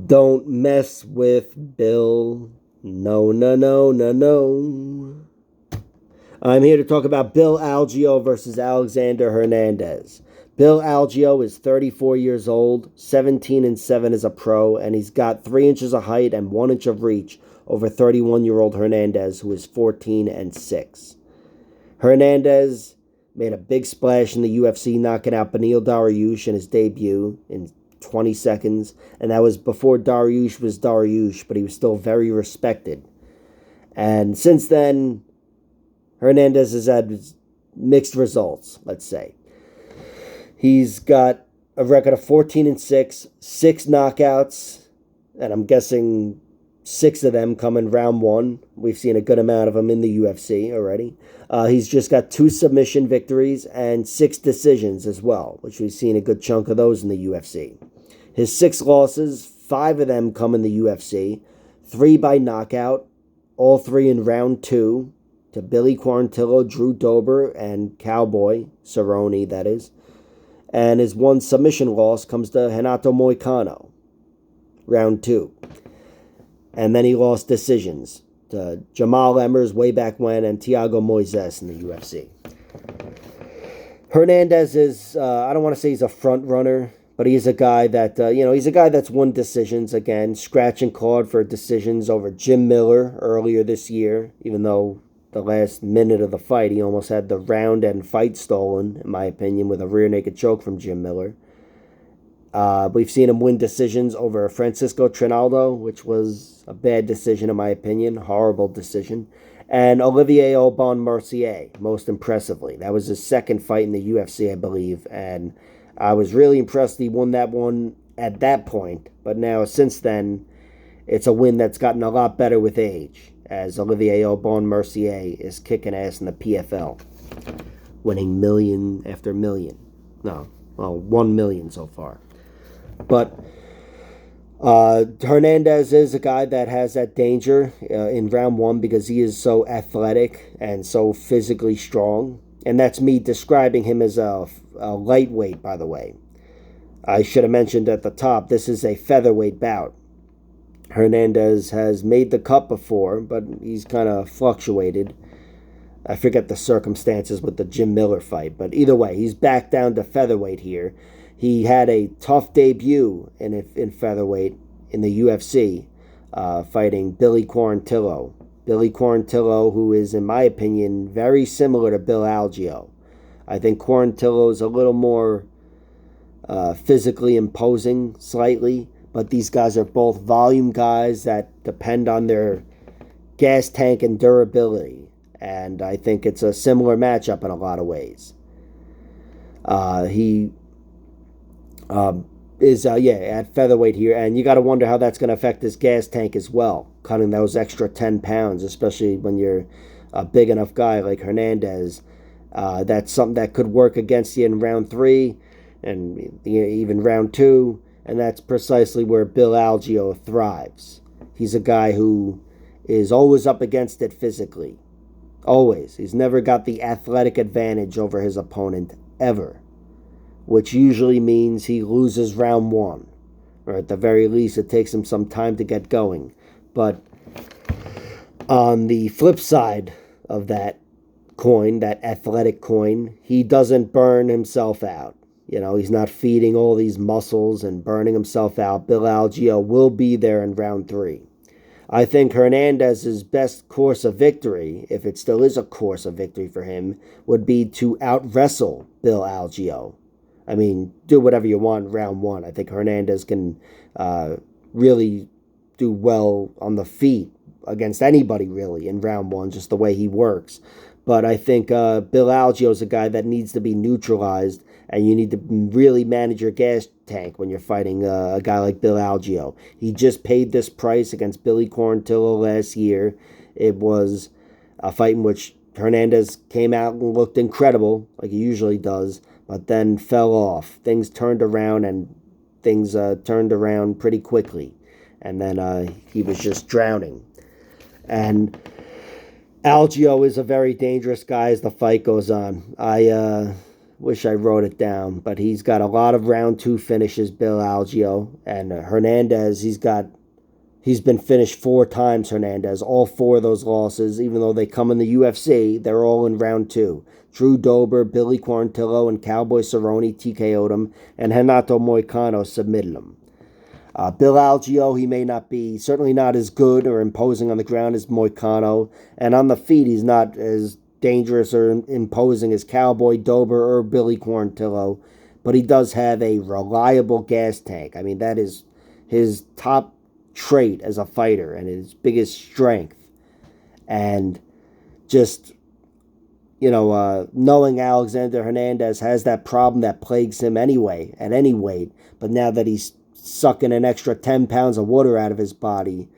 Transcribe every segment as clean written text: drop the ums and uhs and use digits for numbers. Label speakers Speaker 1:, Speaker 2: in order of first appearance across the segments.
Speaker 1: Don't mess with Bill. No, no, no, no, no. I'm here to talk about Bill Algeo versus Alexander Hernandez. Bill Algeo is 34 years old, 17-7 as a pro, and he's got 3 inches of height and 1 inch of reach over 31-year-old Hernandez, who is 14-6. Hernandez made a big splash in the UFC, knocking out Beneil Dariush in his debut in 20 seconds, and that was before Dariush was Dariush, but he was still very respected. And since then, Hernandez has had mixed results, let's say. He's got a record of 14-6, 6 knockouts, and I'm guessing 6 of them come in round 1. We've seen a good amount of them in the UFC already. He's just got 2 submission victories and 6 decisions as well, which we've seen a good chunk of those in the UFC. His 6 losses, 5 of them come in the UFC, 3 by knockout, all 3 in round 2, to Billy Quarantillo, Drew Dober, and Cowboy Cerrone, that is. And his 1 submission loss comes to Renato Moicano, round 2. And then he lost decisions to Jamal Emmers way back when and Thiago Moises in the UFC. Hernandez is, I don't want to say he's a front runner, but he's a guy that, he's a guy that's won decisions again, scratch and clawed for decisions over Jim Miller earlier this year, even though the last minute of the fight, he almost had the round and fight stolen, in my opinion, with a rear naked choke from Jim Miller. We've seen him win decisions over Francisco Trinaldo, which was a bad decision, in my opinion, horrible decision, and Olivier Aubin Mercier, most impressively. That was his 2nd fight in the UFC, I believe, and I was really impressed he won that one at that point, but now, since then, it's a win that's gotten a lot better with age, as Olivier Aubin Mercier is kicking ass in the PFL, winning million after million. No, well, 1 million so far. But Hernandez is a guy that has that danger in round 1 because he is so athletic and so physically strong. And that's me describing him as a lightweight, by the way. I should have mentioned at the top, this is a featherweight bout. Hernandez has made the cut before, but he's kind of fluctuated. I forget the circumstances with the Jim Miller fight, but either way, he's back down to featherweight here. He had a tough debut in featherweight in the UFC, fighting Billy Quarantillo. Billy Quarantillo, who is, in my opinion, very similar to Bill Algeo. I think Quarantillo is a little more physically imposing, slightly, but these guys are both volume guys that depend on their gas tank and durability, and I think it's a similar matchup in a lot of ways. He is at featherweight here, and you got to wonder how that's going to affect his gas tank as well, cutting those extra 10 pounds, especially when you're a big enough guy like Hernandez. That's something that could work against you in round 3 and even round 2, and that's precisely where Bill Algeo thrives. He's a guy who is always up against it physically. Always. He's never got the athletic advantage over his opponent, ever. Which usually means he loses round 1. Or at the very least, it takes him some time to get going. But on the flip side of that coin, that athletic coin, he doesn't burn himself out. He's not feeding all these muscles and burning himself out. Bill Algeo will be there in round 3. I think Hernandez's best course of victory, if it still is a course of victory for him, would be to out-wrestle Bill Algeo. I mean, do whatever you want in round 1. I think Hernandez can really do well on the feet against anybody, really, in round 1, just the way he works. But I think Bill Algeo is a guy that needs to be neutralized, and you need to really manage your gas tank when you're fighting a guy like Bill Algeo. He just paid this price against Billy Quarantillo last year. It was a fight in which Hernandez came out and looked incredible, like he usually does, but then fell off. Things turned around, and things turned around pretty quickly. And then he was just drowning. And Algeo is a very dangerous guy as the fight goes on. Wish I wrote it down, but he's got a lot of round two finishes, Bill Algeo. And Hernandez, he's been finished 4 times, Hernandez. All 4 of those losses, even though they come in the UFC, they're all in round two. Drew Dober, Billy Quarantillo, and Cowboy Cerrone TKO'd him, and Renato Moicano submitted him. Bill Algeo, he may not be, certainly not as good or imposing on the ground as Moicano, and on the feet, he's not as dangerous or imposing as Cowboy, Dober, or Billy Quarantillo, but he does have a reliable gas tank. I mean, that is his top trait as a fighter and his biggest strength. And just, knowing Alexander Hernandez has that problem that plagues him anyway, at any weight, but now that he's sucking an extra 10 pounds of water out of his body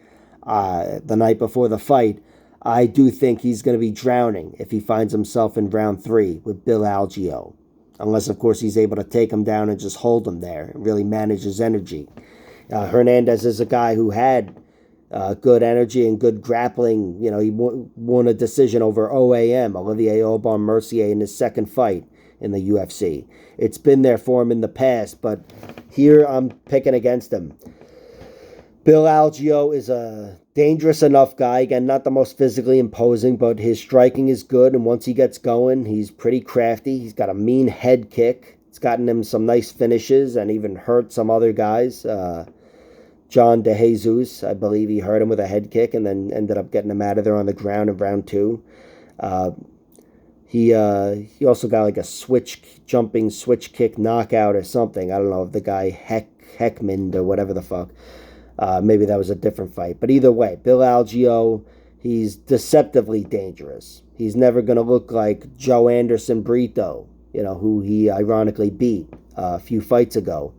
Speaker 1: the night before the fight, I do think he's going to be drowning if he finds himself in round 3 with Bill Algeo. Unless, of course, he's able to take him down and just hold him there and really manage his energy. Hernandez is a guy who had good energy and good grappling. He won a decision over OAM, Olivier Aubin Mercier, in his second fight in the UFC. It's been there for him in the past, but here I'm picking against him. Bill Algeo is a dangerous enough guy. Again, not the most physically imposing, but his striking is good, and once he gets going, he's pretty crafty. He's got a mean head kick. It's gotten him some nice finishes and even hurt some other guys. John DeJesus, I believe he hurt him with a head kick and then ended up getting him out of there on the ground in round 2. He also got like a jumping switch kick knockout or something. I don't know if the guy Heckman or whatever the fuck. Maybe that was a different fight. But either way, Bill Algeo, he's deceptively dangerous. He's never going to look like Joe Anderson Brito, who he ironically beat a few fights ago.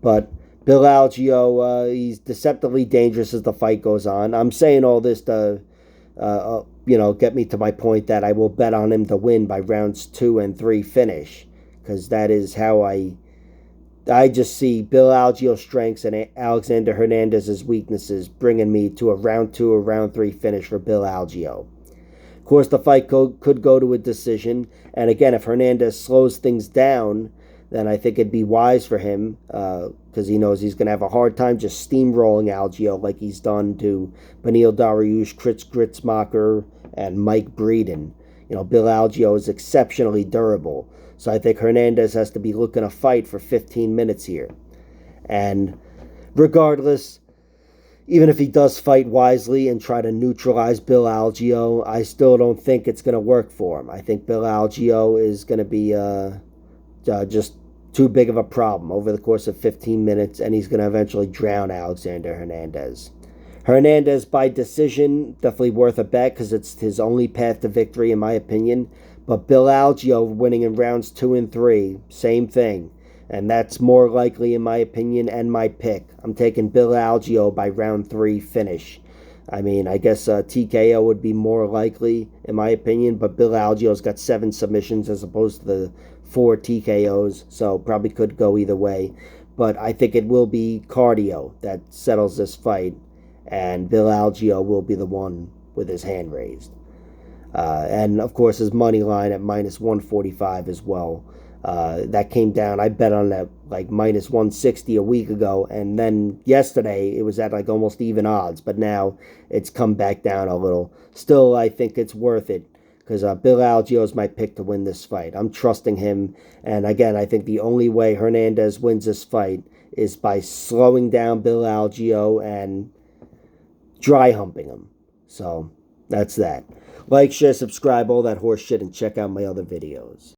Speaker 1: But Bill Algeo, he's deceptively dangerous as the fight goes on. I'm saying all this to, get me to my point that I will bet on him to win by rounds 2 and 3 finish. Because that is how I just see Bill Algeo's strengths and Alexander Hernandez's weaknesses bringing me to a round 2 or round 3 finish for Bill Algeo. Of course, the fight could go to a decision. And again, if Hernandez slows things down, then I think it'd be wise for him because he knows he's going to have a hard time just steamrolling Algeo like he's done to Beneil Dariush, Chris Gritzmacher, and Mike Breeden. Bill Algeo is exceptionally durable. So I think Hernandez has to be looking to fight for 15 minutes here. And regardless, even if he does fight wisely and try to neutralize Bill Algeo, I still don't think it's going to work for him. I think Bill Algeo is going to be just too big of a problem over the course of 15 minutes, and he's going to eventually drown Alexander Hernandez. Hernandez by decision, definitely worth a bet because it's his only path to victory in my opinion. But Bill Algeo winning in rounds 2 and 3, same thing. And that's more likely in my opinion and my pick. I'm taking Bill Algeo by round 3 finish. I mean, I guess TKO would be more likely in my opinion, but Bill Algeo's got 7 submissions as opposed to the 4 TKOs, so probably could go either way. But I think it will be cardio that settles this fight, and Bill Algeo will be the one with his hand raised. And of course his money line at minus 145 as well. That came down. I bet on that like minus 160 a week ago, and then yesterday it was at like almost even odds, but now it's come back down a little. Still, I think it's worth it because Bill Algeo is my pick to win this fight. I'm trusting him, and again, I think the only way Hernandez wins this fight is by slowing down Bill Algeo and dry humping him. So that's that. Like, share, subscribe, all that horse shit, and check out my other videos.